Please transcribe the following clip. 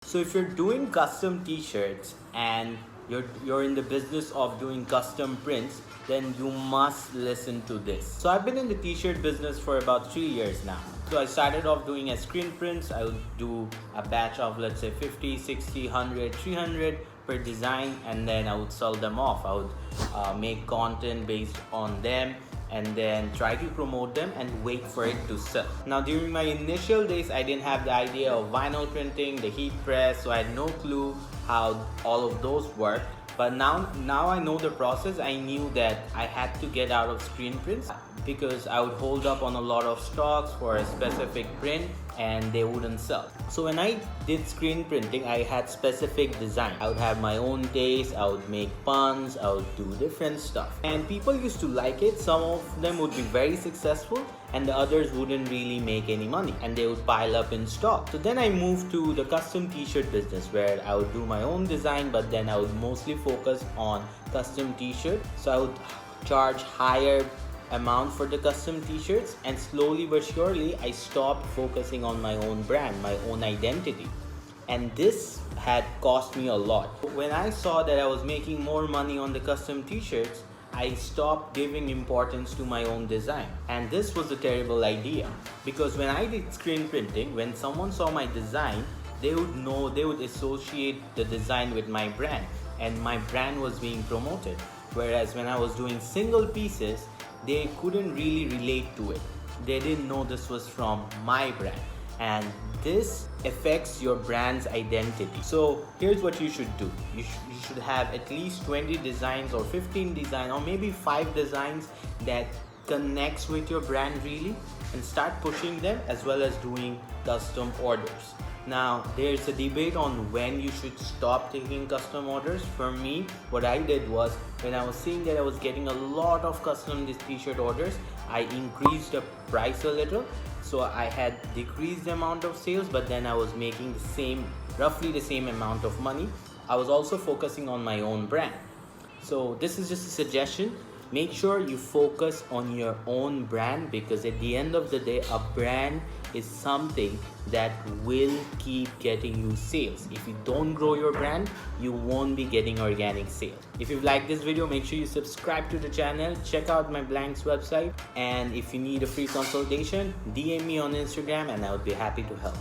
So if you're doing custom t-shirts and you're in the business of doing custom prints, then you must listen to this. So I've been in the t-shirt business for about 3 years now. So I started off doing as screen prints. I would do a batch of, let's say, 50, 60, 100, 300 per design, and then I would sell them off. I would make content based on them and then try to promote them and wait for it to sell. Now during my initial days, I didn't have the idea of vinyl printing, the heat press, so I had no clue how all of those work. But now I know the process. I knew that I had to get out of screen prints because I would hold up on a lot of stocks for a specific print and they wouldn't sell. So when I did screen printing, I had specific design. I would have my own taste, I would make puns, I would do different stuff. And people used to like it. Some of them would be very successful and the others wouldn't really make any money and they would pile up in stock. So then I moved to the custom t-shirt business where I would do my own design, but then I would mostly focus on custom t-shirt. So I would charge higher amount for the custom t-shirts, and slowly but surely I stopped focusing on my own brand, my own identity, and this had cost me a lot. When I saw that I was making more money on the custom t-shirts, I stopped giving importance to my own design, and this was a terrible idea because when I did screen printing, when someone saw my design, they would associate the design with my brand and my brand was being promoted. Whereas when I was doing single pieces, they couldn't really relate to it. They didn't know this was from my brand, and this affects your brand's identity. So here's what you should do. You should have at least 20 designs or 15 designs or maybe 5 designs that connects with your brand really, and start pushing them as well as doing custom orders. Now there's a debate on when you should stop taking custom orders. For me, what I did was, when I was seeing that I was getting a lot of custom t-shirt orders, I increased the price a little. So I had decreased the amount of sales, but then I was making roughly the same amount of money. I was also focusing on my own brand. So this is just a suggestion. Make sure you focus on your own brand, because at the end of the day, a brand is something that will keep getting you sales. If you don't grow your brand, you won't be getting organic sales. If you've liked this video, make sure you subscribe to the channel, check out my Blanks website, and if you need a free consultation, DM me on Instagram and I would be happy to help.